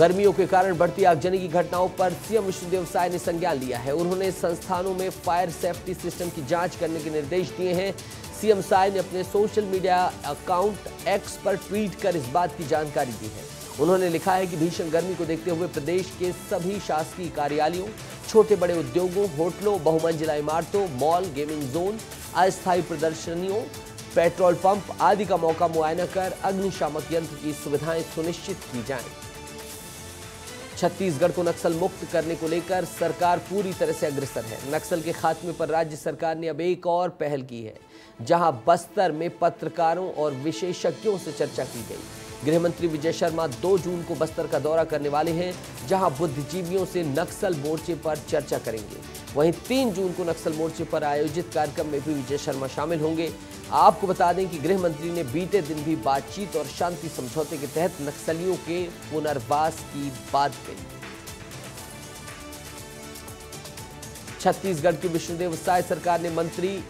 गर्मियों के कारण बढ़ती आगजनी की घटनाओं पर सीएम विष्णुदेव साय ने संज्ञान लिया है। उन्होंने संस्थानों में फायर सेफ्टी सिस्टम की जांच करने के निर्देश दिए हैं। सीएम साय ने अपने सोशल मीडिया अकाउंट एक्स पर ट्वीट कर इस बात की जानकारी दी है। उन्होंने लिखा है कि भीषण गर्मी को देखते हुए प्रदेश के सभी शासकीय कार्यालयों, छोटे बड़े उद्योगों, होटलों, बहुमंजिला इमारतों, मॉल, गेमिंग जोन, अस्थायी प्रदर्शनियों, पेट्रोल पंप आदि का मौका मुआयना कर अग्निशामक यंत्र की सुविधाएं सुनिश्चित की जाएं। छत्तीसगढ़ को नक्सल मुक्त करने को लेकर सरकार पूरी तरह से अग्रसर है। नक्सल के खात्मे पर राज्य सरकार ने अब एक और पहल की है, जहां बस्तर में पत्रकारों और विशेषज्ञों से चर्चा की गई। गृह मंत्री विजय शर्मा 2 जून को बस्तर का दौरा करने वाले हैं, जहां बुद्धिजीवियों से नक्सल मोर्चे पर चर्चा करेंगे। वहीं 3 जून को नक्सल मोर्चे पर आयोजित कार्यक्रम में भी विजय शर्मा शामिल होंगे। आपको बता दें कि गृह मंत्री ने बीते दिन भी बातचीत और शांति समझौते के तहत नक्सलियों के पुनर्वास की बात कही। छत्तीसगढ़ की विष्णुदेव साय सरकार ने मंत्री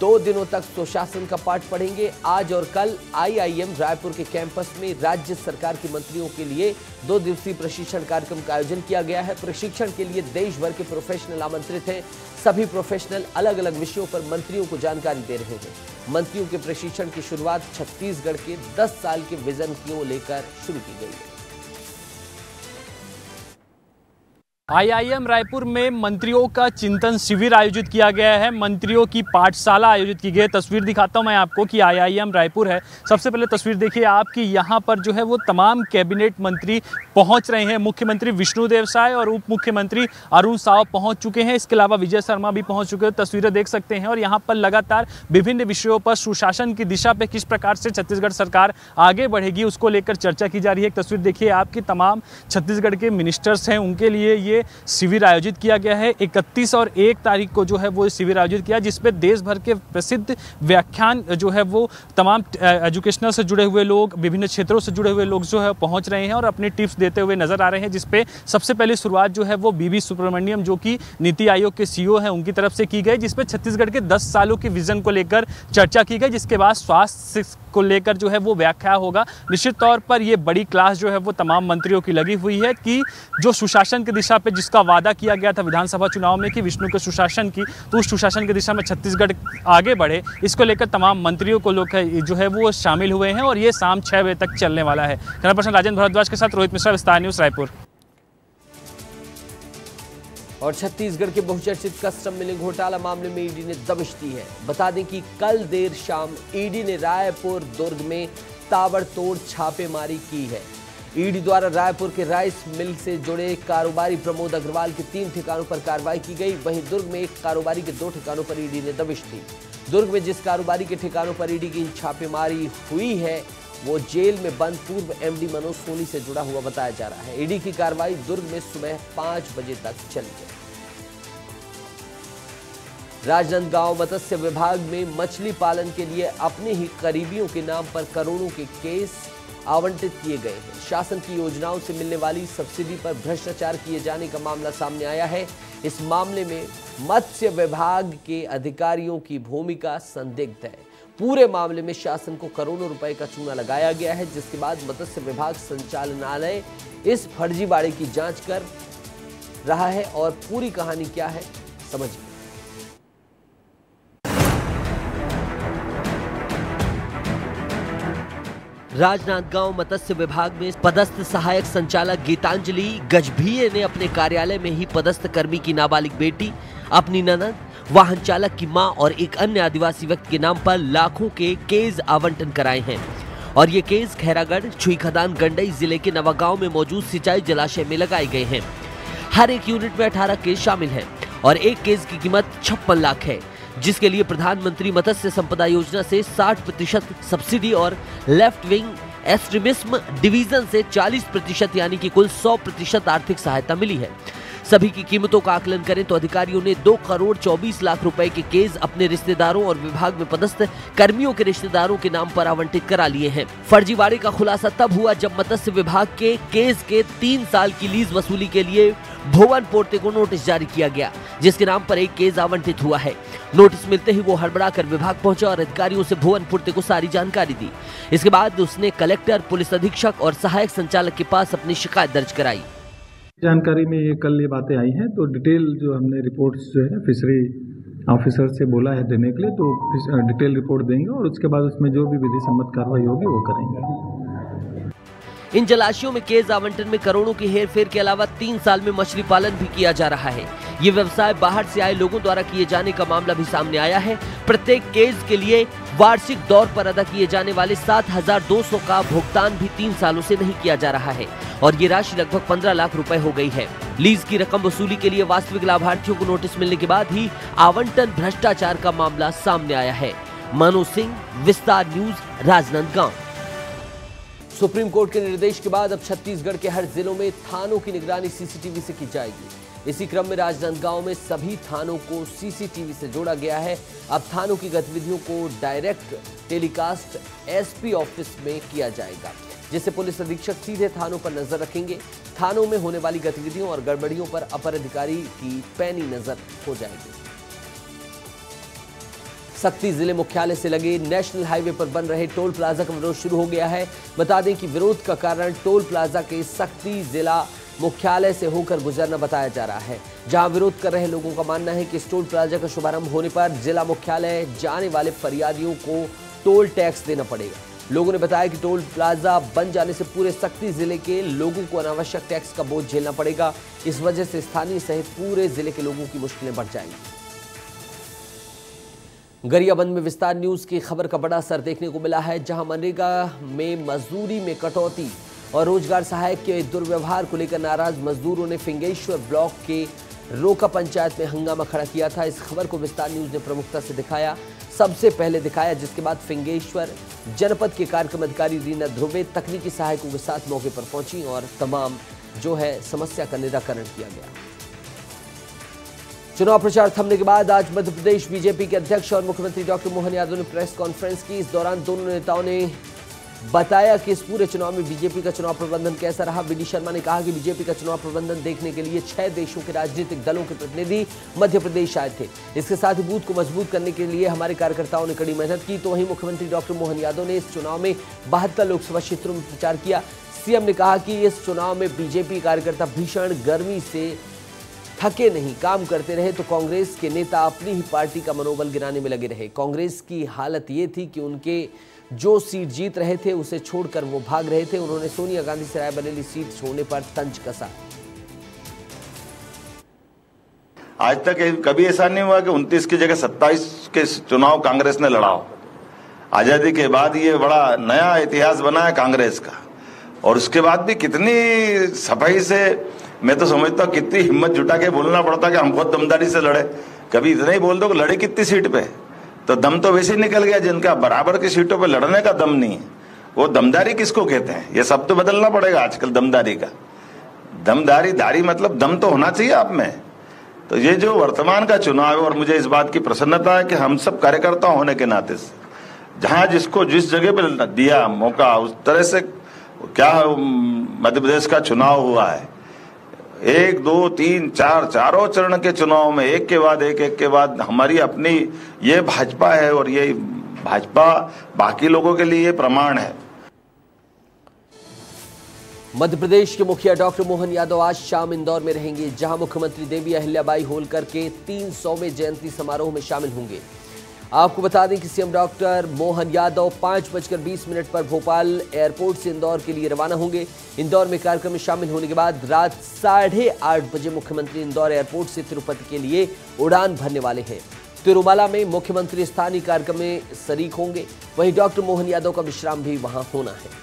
2 दिनों तक सुशासन का पाठ पढ़ेंगे। आज और कल आईआईएम रायपुर के कैंपस में राज्य सरकार के मंत्रियों के लिए 2 दिवसीय प्रशिक्षण कार्यक्रम का आयोजन किया गया है। प्रशिक्षण के लिए देश भर के प्रोफेशनल आमंत्रित हैं। सभी प्रोफेशनल अलग अलग विषयों पर मंत्रियों को जानकारी दे रहे हैं। मंत्रियों के प्रशिक्षण की शुरुआत छत्तीसगढ़ के 10 साल के विजन को लेकर शुरू की गई है। आईआईएम रायपुर में मंत्रियों का चिंतन शिविर आयोजित किया गया है। मंत्रियों की पाठशाला आयोजित की गई है। तस्वीर दिखाता हूं मैं आपको कि आईआईएम रायपुर है। सबसे पहले तस्वीर देखिए आपकी, यहां पर जो है वो तमाम कैबिनेट मंत्री पहुंच रहे हैं। मुख्यमंत्री विष्णुदेव साय और उप मुख्यमंत्री अरुण साव पहुंच चुके हैं। इसके अलावा विजय शर्मा भी पहुंच चुके हैं। तस्वीरें देख सकते हैं। और यहाँ पर लगातार विभिन्न विषयों पर सुशासन की दिशा पे किस प्रकार से छत्तीसगढ़ सरकार आगे बढ़ेगी उसको लेकर चर्चा की जा रही है। एक तस्वीर देखिए आपकी, तमाम छत्तीसगढ़ के मिनिस्टर्स हैं, उनके लिए ये शिविर आयोजित किया गया है। 31 और 1 तारीख को जो है वो शिविर आयोजित किया, जिसपे देश भर के प्रसिद्ध व्याख्यान जो है वो तमाम एजुकेशनल से जुड़े हुए लोग, विभिन्न क्षेत्रों से जुड़े हुए लोग जो है पहुंच रहे हैं और अपने टिप्स देते हुए नजर आ रहे हैं। जिसपे सबसे पहले शुरुआत जो है वो बीवी सुब्रमण्यम, जो कि नीति आयोग के सीईओ हैं, उनकी तरफ से की गई, जिसपे छत्तीसगढ़ के 10 सालों के विजन को लेकर चर्चा की गई। जिसके बाद स्वास्थ्य को लेकर जो है वो व्याख्या होगा। निश्चित तौर पर ये बड़ी क्लास जो है वो तमाम मंत्रियों की लगी हुई है कि जो सुशासन की दिशा पे जिसका वादा किया गया था विधानसभा चुनाव में कि विष्णु के सुशासन की, तो उस सुशासन की दिशा में छत्तीसगढ़ आगे बढ़े, इसको लेकर तमाम मंत्रियों को लोग जो है वो शामिल हुए हैं। और ये शाम 6 बजे तक चलने वाला है। कैमरा पर्सन राजेंद्र भारद्वाज के साथ रोहित मिश्रा, विस्तार न्यूज़, रायपुर। और छत्तीसगढ़ के बहुचर्चित कस्टम मिलिंग घोटाला मामले में ईडी ने दबिश दी है। बता दें कि कल देर शाम ईडी ने रायपुर, दुर्ग में ताबड़तोड़ छापेमारी की है। ईडी द्वारा रायपुर के राइस मिल से जुड़े कारोबारी प्रमोद अग्रवाल के 3 ठिकानों पर कार्रवाई की गई। वहीं दुर्ग में एक कारोबारी के 2 ठिकानों पर ईडी ने दबिश दी। दुर्ग में जिस कारोबारी के ठिकानों पर ईडी की छापेमारी हुई है वो जेल में बंद पूर्व एमडी मनोज सोनी से जुड़ा हुआ बताया जा रहा है। ईडी की कार्रवाई दुर्ग में सुबह 5 बजे तक चली है। राजनांदगांव मत्स्य विभाग में मछली पालन के लिए अपने ही करीबियों के नाम पर करोड़ों के केस आवंटित किए गए हैं। शासन की योजनाओं से मिलने वाली सब्सिडी पर भ्रष्टाचार किए जाने का मामला सामने आया है। इस मामले में मत्स्य विभाग के अधिकारियों की भूमिका संदिग्ध है। पूरे मामले में शासन को करोड़ों रुपए का चूना लगाया गया है, जिसके बाद मत्स्य विभाग संचालनालय इस फर्जीवाड़े की जांच कर रहा है। और पूरी कहानी क्या है समझिए। राजनांदगांव मत्स्य विभाग में पदस्थ सहायक संचालक गीतांजलि गजभिये ने अपने कार्यालय में ही पदस्थ कर्मी की नाबालिग बेटी, अपनी ननद, वाहन चालक की मां और एक अन्य आदिवासी व्यक्ति के नाम पर लाखों के केस आवंटन कराए हैं। और ये केस खैरागढ़, छुईखदान, गंडई जिले के नवागांव में मौजूद सिंचाई जलाशय में लगाए गए हैं। हर एक यूनिट में 18 केस शामिल हैं और एक केस की कीमत 56 लाख है, जिसके लिए प्रधानमंत्री मत्स्य संपदा योजना से 60% सब्सिडी और लेफ्ट विंग एक्सट्रीमिज्म डिवीजन से 40% यानी कि कुल 100% आर्थिक सहायता मिली है। सभी की कीमतों का आकलन करें तो अधिकारियों ने 2 करोड़ 24 लाख रुपए के केस अपने रिश्तेदारों और विभाग में पदस्थ कर्मियों के रिश्तेदारों के नाम पर आवंटित करा लिए हैं। फर्जीवाड़े का खुलासा तब हुआ जब मत्स्य विभाग के केस के 3 साल की लीज वसूली के लिए भुवन पोर्ते को नोटिस जारी किया गया, जिसके नाम पर एक केस आवंटित हुआ है। नोटिस मिलते ही वो हड़बड़ाकर विभाग पहुंचा और अधिकारियों से भुवन पोर्ते को सारी जानकारी दी। इसके बाद उसने कलेक्टर, पुलिस अधीक्षक और सहायक संचालक के पास अपनी शिकायत दर्ज कराई। जानकारी में कल ये बातें आई हैं, तो डिटेल जो हमने रिपोर्ट्स जो है फिशरी ऑफिसर से बोला है देने के लिए, तो डिटेल रिपोर्ट देंगे और उसके बाद उसमें जो भी विधि सम्मत कार्रवाई होगी वो करेंगे। इन जलाशयों में केस आवंटन में करोड़ों की हेरफेर के अलावा 3 साल में मछली पालन भी किया जा रहा है। ये व्यवसाय बाहर से आए लोगों द्वारा किए जाने का मामला भी सामने आया है। प्रत्येक केस के लिए वार्षिक दौर पर अदा किए जाने वाले 7,200 का भुगतान भी 3 सालों से नहीं किया जा रहा है और ये राशि लगभग 15 लाख रुपए हो गई है। लीज की रकम वसूली के लिए वास्तविक लाभार्थियों को नोटिस मिलने के बाद ही आवंटन भ्रष्टाचार का मामला सामने आया है। मनोज सिंह, विस्तार न्यूज, राजनांदगांव। सुप्रीम कोर्ट के निर्देश के बाद अब छत्तीसगढ़ के हर जिलों में थानों की निगरानी सीसीटीवी से की जाएगी। इसी क्रम में राजनांदगांव में सभी थानों को सीसीटीवी से जोड़ा गया है। अब थानों की गतिविधियों को डायरेक्ट टेलीकास्ट एसपी ऑफिस में किया जाएगा, जिससे पुलिस अधीक्षक सीधे थानों पर नजर रखेंगे। थानों में होने वाली गतिविधियों और गड़बड़ियों पर अपर अधिकारी की पैनी नजर हो जाएगी। सक्ती जिले मुख्यालय से लगे नेशनल हाईवे पर बन रहे टोल प्लाजा का विरोध शुरू हो गया है। बता दें कि विरोध का कारण टोल प्लाजा के सक्ती जिला मुख्यालय से होकर गुजरना बताया जा रहा है, जहां विरोध कर रहे लोगों का मानना है कि इस टोल प्लाजा का शुभारंभ होने पर जिला मुख्यालय जाने वाले फरियादियों को टोल टैक्स देना पड़ेगा। लोगों ने बताया कि टोल प्लाजा बन जाने से पूरे सक्ती जिले के लोगों को अनावश्यक टैक्स का बोझ झेलना पड़ेगा। इस वजह से स्थानीय सहित पूरे जिले के लोगों की मुश्किलें बढ़ जाएंगी। गरियाबंद में विस्तार न्यूज की खबर का बड़ा असर देखने को मिला है, जहां मनरेगा में मजदूरी में कटौती और रोजगार सहायक के दुर्व्यवहार को लेकर नाराज मजदूरों ने फिंगेश्वर ब्लॉक के रोका पंचायत में हंगामा खड़ा किया था। इस खबर को विस्तार न्यूज ने प्रमुखता से दिखाया, सबसे पहले दिखाया, जिसके बाद फिंगेश्वर जनपद के कार्यक्रम अधिकारी रीना ध्रुवे तकनीकी सहायकों के साथ मौके पर पहुंची और तमाम जो है समस्या का निराकरण किया गया। चुनाव प्रचार थमने के बाद आज मध्य प्रदेश बीजेपी के अध्यक्ष और मुख्यमंत्री डॉक्टर मोहन यादव ने प्रेस कॉन्फ्रेंस की। इस दौरान दोनों नेताओं ने बताया कि इस पूरे चुनाव में बीजेपी का चुनाव प्रबंधन कैसा रहा। वी डी शर्मा ने कहा कि बीजेपी का चुनाव प्रबंधन देखने के लिए 6 देशों के राजनीतिक दलों के प्रतिनिधि मध्य प्रदेश आए थे। इसके साथ ही बूथ को मजबूत करने के लिए हमारे कार्यकर्ताओं ने कड़ी मेहनत की। तो वहीं मुख्यमंत्री डॉक्टर मोहन यादव ने इस चुनाव में 72 लोकसभा क्षेत्रों में प्रचार किया। सीएम ने कहा कि इस चुनाव में बीजेपी कार्यकर्ता भीषण गर्मी से थके नहीं, काम करते रहे तो कांग्रेस के नेता अपनी ही पार्टी का मनोबल गिराने में लगे रहे। कांग्रेस की हालत ये थी कि उनके जो सीट जीत रहे थे उसे छोड़कर वो भाग रहे थे। उन्होंने सोनिया गांधी से रायबरेली सीट छोड़ने पर तंज कसा। आज तक कभी ऐसा नहीं हुआ कि 29 की जगह 27 के चुनाव कांग्रेस ने लड़ा हो। आजादी के बाद ये बड़ा नया इतिहास बना है कांग्रेस का, और उसके बाद भी कितनी सफाई से, मैं तो समझता हूँ कितनी हिम्मत जुटा के बोलना पड़ता कि हम बहुत दमदारी से लड़े। कभी इतना ही बोल दो कि लड़े कितनी सीट पे, तो दम तो वैसे ही निकल गया। जिनका बराबर की सीटों पे लड़ने का दम नहीं है, वो दमदारी किसको कहते हैं? ये सब तो बदलना पड़ेगा आजकल दमदारी का। दारी मतलब दम तो होना चाहिए आप में। तो ये जो वर्तमान का चुनाव है, और मुझे इस बात की प्रसन्नता है कि हम सब कार्यकर्ता होने के नाते से जहां जिसको जिस जगह पे दिया मौका, उस तरह से क्या मध्य प्रदेश का चुनाव हुआ है। 1, 2, 3, 4 चारों चरण के चुनाव में एक के बाद हमारी अपनी ये भाजपा है, और ये भाजपा बाकी लोगों के लिए प्रमाण है। मध्य प्रदेश के मुखिया डॉक्टर मोहन यादव आज शाम इंदौर में रहेंगे, जहां मुख्यमंत्री देवी अहिल्याबाई होलकर के 300वें जयंती समारोह में शामिल होंगे। आपको बता दें कि सीएम डॉक्टर मोहन यादव 5:20 पर भोपाल एयरपोर्ट से इंदौर के लिए रवाना होंगे। इंदौर में कार्यक्रम में शामिल होने के बाद रात 8:30 बजे मुख्यमंत्री इंदौर एयरपोर्ट से तिरुपति के लिए उड़ान भरने वाले हैं। तिरुमला में मुख्यमंत्री स्थानीय कार्यक्रम में शरीक होंगे। वहीं डॉक्टर मोहन यादव का विश्राम भी वहां होना है।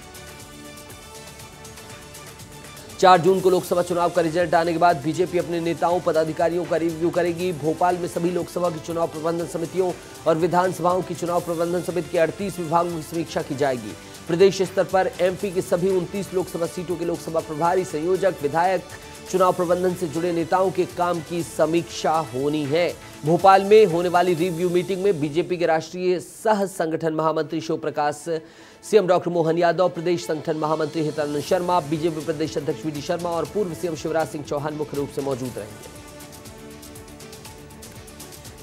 4 जून को लोकसभा चुनाव का रिजल्ट आने के बाद बीजेपी अपने नेताओं पदाधिकारियों का रिव्यू करेगी। भोपाल में सभी लोकसभा की चुनाव प्रबंधन समितियों और विधानसभाओं की चुनाव प्रबंधन समिति के 38 विभागों की समीक्षा की जाएगी। प्रदेश स्तर पर एमपी की सभी 29 लोकसभा सीटों के लोकसभा प्रभारी, संयोजक, विधायक चुनाव प्रबंधन से जुड़े नेताओं के काम की समीक्षा होनी है। भोपाल में होने वाली रिव्यू मीटिंग में बीजेपी के राष्ट्रीय सह संगठन महामंत्री शिव प्रकाश, सीएम डॉक्टर मोहन यादव, प्रदेश संगठन महामंत्री हितानंद शर्मा, बीजेपी प्रदेश अध्यक्ष वी डी शर्मा और पूर्व सीएम शिवराज सिंह चौहान मुख्य रूप से मौजूद रहेंगे।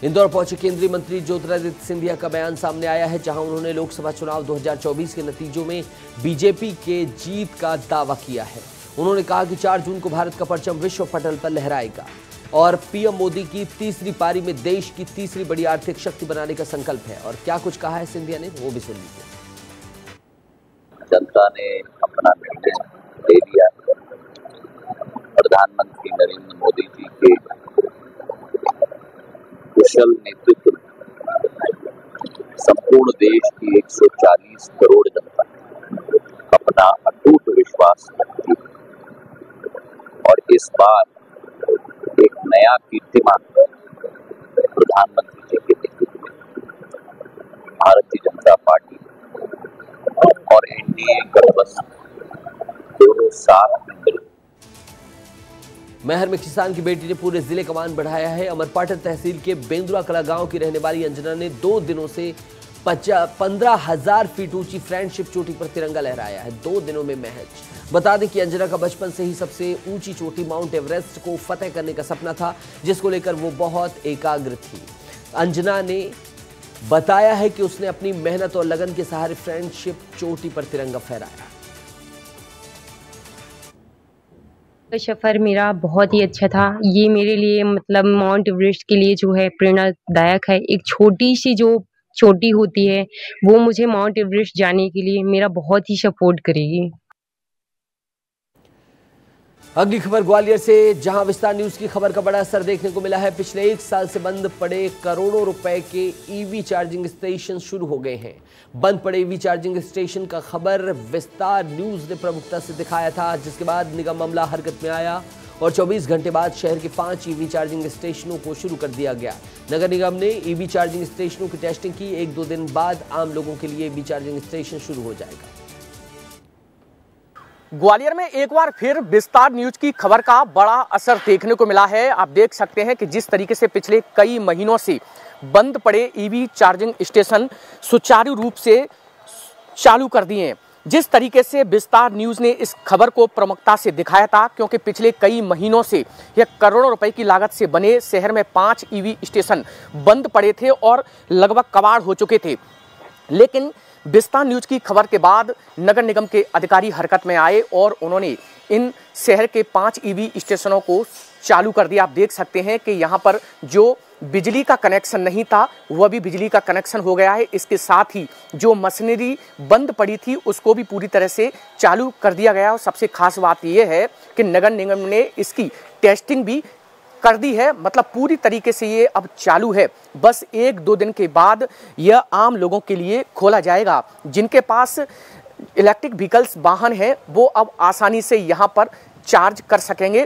इंदौर पहुंचे केंद्रीय मंत्री ज्योतिरादित्य सिंधिया का बयान सामने आया है, जहां उन्होंने लोकसभा चुनाव 2024 के नतीजों में बीजेपी के जीत का दावा किया है। उन्होंने कहा कि 4 जून को भारत का परचम विश्व पटल पर लहराएगा और पीएम मोदी की तीसरी पारी में देश की तीसरी बड़ी आर्थिक शक्ति बनाने का संकल्प है। और क्या कुछ कहा है सिंधिया ने, वो भी सुन लीजिए। जनता ने अपना निर्णय ले लिया। प्रधानमंत्री नरेंद्र मोदी जी के कुशल नेतृत्व में संपूर्ण देश की 140 करोड़ जनता अपना अटूट विश्वास रखती है और इस बार एक नया कीर्तिमान प्रधानमंत्री जी के नेतृत्व में भारतीय जनता पार्टी और एनडीए गठबंधन दोनों साथ मिलकर। महर में किसान की बेटी ने पूरे जिले का मान बढ़ाया है। अमरपाटन तहसील के बेंदुरा कला गांव की रहने वाली अंजना ने 2 दिनों से 15,000 फीट ऊंची फ्रेंडशिप चोटी पर तिरंगा लहराया है। 2 दिनों में महज। बता दें कि अंजना का बचपन से ही सबसे ऊंची चोटी माउंट एवरेस्ट को फतेह करने का सपना था, जिसको लेकर वो बहुत एकाग्र थी। अंजना ने बताया है कि उसने अपनी मेहनत और लगन के सहारे फ्रेंडशिप चोटी पर तिरंगा फहराया। सफर मेरा बहुत ही अच्छा था। ये मेरे लिए मतलब माउंट एवरेस्ट के लिए जो है प्रेरणादायक है। एक छोटी सी जो चोटी होती है वो मुझे माउंट एवरेस्ट जाने के लिए मेरा बहुत ही सपोर्ट करेगी। अगली खबर ग्वालियर से, जहां विस्तार न्यूज की खबर का बड़ा असर देखने को मिला है। पिछले 1 साल से बंद पड़े करोड़ों रुपए के ईवी चार्जिंग स्टेशन शुरू हो गए हैं। बंद पड़े ईवी चार्जिंग स्टेशन का खबर विस्तार न्यूज ने प्रमुखता से दिखाया था, जिसके बाद निगम मामला हरकत में आया और 24 घंटे बाद शहर के 5 ईवी चार्जिंग स्टेशनों को शुरू कर दिया गया। नगर निगम ने ईवी चार्जिंग स्टेशनों की टेस्टिंग की। 1-2 दिन बाद आम लोगों के लिए ईवी चार्जिंग स्टेशन शुरू हो जाएगा। ग्वालियर में एक बार फिर विस्तार न्यूज की खबर का बड़ा असर देखने को मिला है। आप देख सकते हैं कि जिस तरीके से पिछले कई महीनों से बंद पड़े ईवी चार्जिंग स्टेशन सुचारू रूप से चालू कर दिए हैं। जिस तरीके से विस्तार न्यूज ने इस खबर को प्रमुखता से दिखाया था, क्योंकि पिछले कई महीनों से यह करोड़ों रुपए की लागत से बने शहर में 5 ईवी स्टेशन बंद पड़े थे और लगभग कबाड़ हो चुके थे। लेकिन विस्तार न्यूज की खबर के बाद नगर निगम के अधिकारी हरकत में आए और उन्होंने इन शहर के 5 ईवी स्टेशनों को चालू कर दिया। आप देख सकते हैं कि यहाँ पर जो बिजली का कनेक्शन नहीं था वह भी बिजली का कनेक्शन हो गया है। इसके साथ ही जो मशीनरी बंद पड़ी थी उसको भी पूरी तरह से चालू कर दिया गया। और सबसे खास बात यह है कि नगर निगम ने इसकी टेस्टिंग भी कर दी है, मतलब पूरी तरीके से ये अब चालू है। बस 1-2 दिन के बाद यह आम लोगों के लिए खोला जाएगा। जिनके पास इलेक्ट्रिक व्हीकल्स वाहन है वो अब आसानी से यहाँ पर चार्ज कर सकेंगे,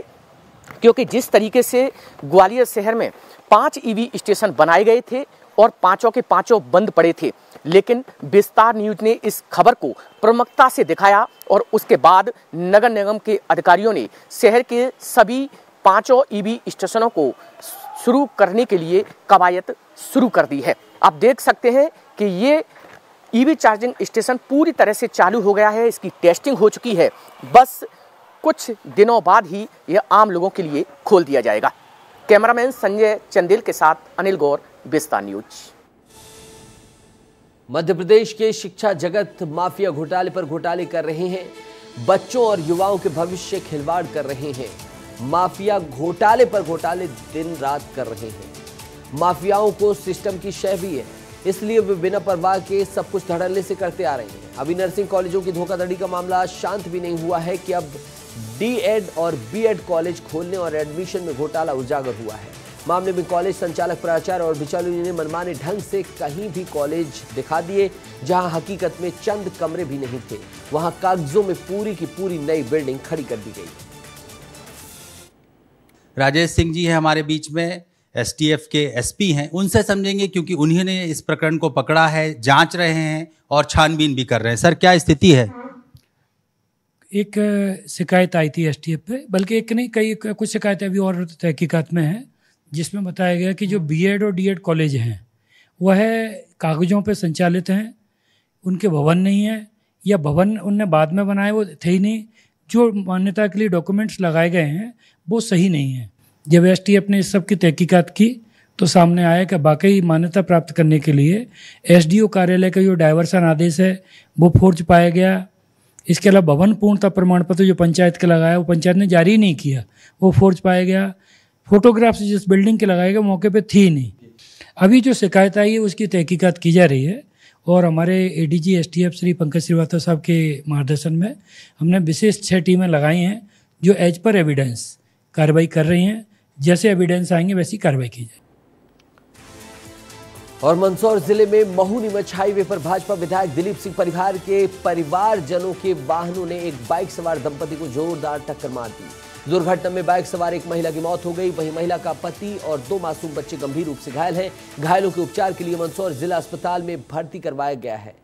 क्योंकि जिस तरीके से ग्वालियर शहर में 5 ईवी स्टेशन बनाए गए थे और 5 के 5 बंद पड़े थे। लेकिन विस्तार न्यूज ने इस खबर को प्रमुखता से दिखाया और उसके बाद नगर निगम के अधिकारियों ने शहर के सभी 5 ईवी स्टेशनों को शुरू करने के लिए कवायद शुरू कर दी है। आप देख सकते हैं कि ये ईवी चार्जिंग स्टेशन पूरी तरह से चालू हो गया है। इसकी टेस्टिंग हो चुकी है। बस कुछ दिनों बाद ही यह आम लोगों के लिए खोल दिया जाएगा। कैमरामैन संजय चंदेल के साथ अनिल गौर, विस्तार न्यूज। मध्य प्रदेश के शिक्षा जगत माफिया घोटाले पर घोटाले कर रहे हैं। बच्चों और युवाओं के भविष्य खिलवाड़ कर रहे हैं। माफिया घोटाले पर घोटाले दिन रात कर रहे हैं। माफियाओं को सिस्टम की शय भी है, इसलिए वे बिना परवाह के सब कुछ धड़ल्ले से करते आ रहे हैं। अभी नर्सिंग कॉलेजों की धोखाधड़ी का मामला शांत भी नहीं हुआ है कि अब डीएड और बीएड कॉलेज खोलने और एडमिशन में घोटाला उजागर हुआ है। मामले में कॉलेज संचालक, प्राचार्य और बिचौलियों ने मनमाने ढंग से कहीं भी कॉलेज दिखा दिए। जहां हकीकत में चंद कमरे भी नहीं थे, वहां कागजों में पूरी की पूरी नई बिल्डिंग खड़ी कर दी गई। राजेश सिंह जी हैं हमारे बीच में, एसटीएफ के एसपी हैं, उनसे समझेंगे क्योंकि उन्हीं ने इस प्रकरण को पकड़ा है, जांच रहे हैं और छानबीन भी कर रहे हैं। सर, क्या स्थिति है? एक शिकायत आई थी एसटीएफ पे, बल्कि एक नहीं कई कुछ शिकायतें अभी और तहकीकात में हैं, जिसमें बताया गया कि जो बीएड और डीएड कॉलेज हैं वह कागज़ों पे संचालित हैं, उनके भवन नहीं है या भवन उनने बाद में बनाए वो थे ही नहीं, जो मान्यता के लिए डॉक्यूमेंट्स लगाए गए हैं वो सही नहीं है। जब एसटीएफ ने इस सब की तहकीकात की तो सामने आया कि वाकई मान्यता प्राप्त करने के लिए एसडीओ कार्यालय का जो डायवर्सन आदेश है वो फोर्ज पाया गया। इसके अलावा भवन पूर्णता प्रमाण पत्र जो पंचायत के लगाया वो पंचायत ने जारी नहीं किया, वो फोर्ज पाया गया। फोटोग्राफ्स जिस बिल्डिंग के लगाए गए मौके पे थी नहीं। अभी जो शिकायत आई है उसकी तहकीकात की जा रही है और हमारे एडीजी एसटीएफ श्री पंकज श्रीवास्तव साहब के मार्गदर्शन में हमने विशेष 6 टीमें लगाई हैं जो एज पर एविडेंस कार्रवाई कर रही हैं। जैसे एविडेंस आएंगे वैसी कार्रवाई की जाए। और मंदसौर जिले में महू नीमच हाईवे पर भाजपा विधायक दिलीप सिंह परिवार के परिवारजनों के वाहनों ने एक बाइक सवार दंपति को जोरदार टक्कर मार दी। दुर्घटना में बाइक सवार एक महिला की मौत हो गई, वहीं महिला का पति और 2 मासूम बच्चे गंभीर रूप से घायल हैं। घायलों के उपचार के लिए मंदसौर जिला अस्पताल में भर्ती करवाया गया है।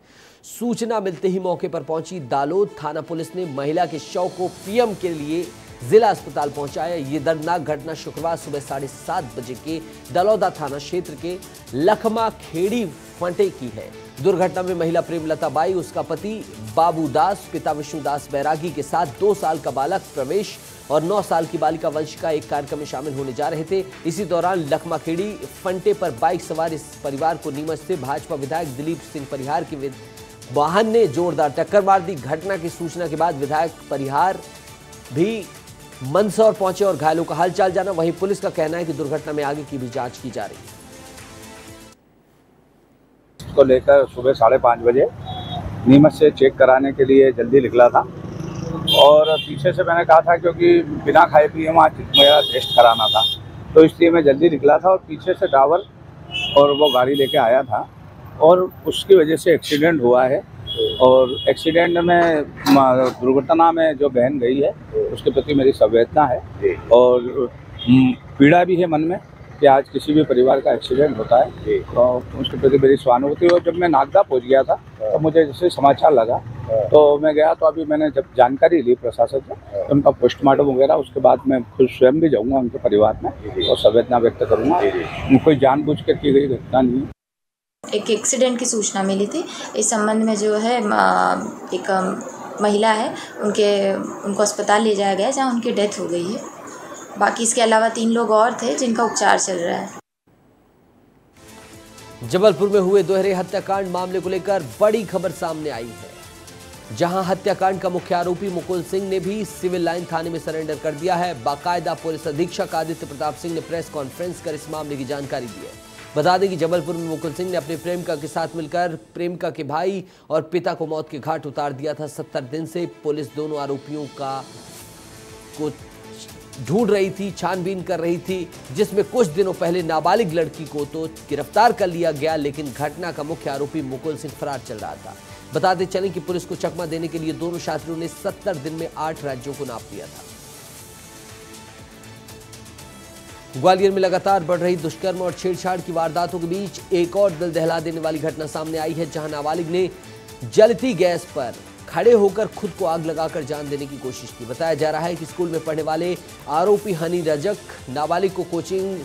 सूचना मिलते ही मौके पर पहुंची दालोद थाना पुलिस ने महिला के शव को पीएम के लिए जिला अस्पताल पहुंचाया। ये दर्दनाक घटना शुक्रवार सुबह 7:30 बजे के दलौदा थाना क्षेत्र के लखमा खेड़ी फंटे की है। दुर्घटना में महिला प्रेमलता बाई, उसका पति बाबू दास, पिता विष्णुदास बैरागी के साथ 2 साल का बालक प्रवेश और 9 साल की बालिका वंशिका एक कार्यक्रम में शामिल होने जा रहे थे। इसी दौरान लखमा खेड़ी फंटे पर बाइक सवार इस परिवार को नीमच से भाजपा विधायक दिलीप सिंह परिहार के वाहन ने जोरदार टक्कर मार दी। घटना की सूचना के बाद विधायक परिहार भी मंदसौर पहुंचे और घायलों का हालचाल जाना। वहीं पुलिस का कहना है कि दुर्घटना में आगे की भी जांच की जा रही है। को लेकर सुबह 5:30 बजे नीमच से चेक कराने के लिए जल्दी निकला था और पीछे से मैंने कहा था क्योंकि बिना खाए पिए वहाँ मेरा टेस्ट कराना था, तो इसलिए मैं जल्दी निकला था और पीछे से ड्राइवर और वो गाड़ी लेके आया था और उसकी वजह से एक्सीडेंट हुआ है। और एक्सीडेंट में दुर्घटना में जो बहन गई है उसके प्रति मेरी संवेदना है और पीड़ा भी है मन में कि आज किसी भी परिवार का एक्सीडेंट होता है, तो उसके प्रति मेरी सहानुभूति। और जब मैं नागदा पहुंच गया था तो मुझे जैसे समाचार लगा तो मैं गया, तो अभी मैंने जब जानकारी ली प्रशासन से तो उनका पोस्टमार्टम वगैरह, उसके बाद मैं खुद स्वयं भी जाऊँगा उनके परिवार में और संवेदना व्यक्त करूँगा। कोई जानबूझ कर की गई घटना नहीं है। एक एक्सीडेंट की सूचना मिली थी। इस संबंध में जो है एक महिला है उनको अस्पताल ले जाया गया जहां उनकी डेथ हो गई है। बाकी इसके अलावा 3 लोग और थे जिनका उपचार चल रहा है। जबलपुर में हुए दोहरे हत्याकांड मामले को लेकर बड़ी खबर सामने आई है, जहां हत्याकांड का मुख्य आरोपी मुकुल सिंह ने भी सिविल लाइन थाने में सरेंडर कर दिया है। बाकायदा पुलिस अधीक्षक आदित्य प्रताप सिंह ने प्रेस कॉन्फ्रेंस कर इस मामले की जानकारी दी है। बता दें कि जबलपुर में मुकुल सिंह ने अपने प्रेमिका के साथ मिलकर प्रेमिका के भाई और पिता को मौत के घाट उतार दिया था। 70 दिन से पुलिस दोनों आरोपियों को ढूंढ रही थी, छानबीन कर रही थी, जिसमें कुछ दिनों पहले नाबालिग लड़की को तो गिरफ्तार कर लिया गया, लेकिन घटना का मुख्य आरोपी मुकुल सिंह फरार चल रहा था। बताते चलें कि पुलिस को चकमा देने के लिए दोनों छात्रों ने 70 दिन में 8 राज्यों को नाप लिया था। ग्वालियर में लगातार बढ़ रही दुष्कर्म और छेड़छाड़ की वारदातों के बीच एक और दिल दहला देने वाली घटना सामने आई है, जहां नाबालिग ने जलती गैस पर खड़े होकर खुद को आग लगाकर जान देने की कोशिश की। बताया जा रहा है कि स्कूल में पढ़ने वाले आरोपी हनी रजक नाबालिग को कोचिंग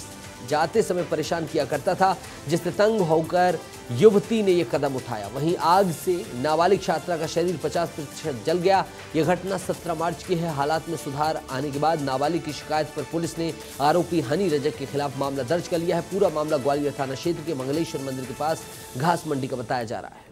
जाते समय परेशान किया करता था, जिससे तंग होकर युवती ने यह कदम उठाया। वहीं आग से नाबालिग छात्रा का शरीर 50% जल गया। यह घटना 17 मार्च की है। हालात में सुधार आने के बाद नाबालिग की शिकायत पर पुलिस ने आरोपी हनी रजक के खिलाफ मामला दर्ज कर लिया है। पूरा मामला ग्वालियर थाना क्षेत्र के मंगलेश्वर मंदिर के पास घास मंडी का बताया जा रहा है।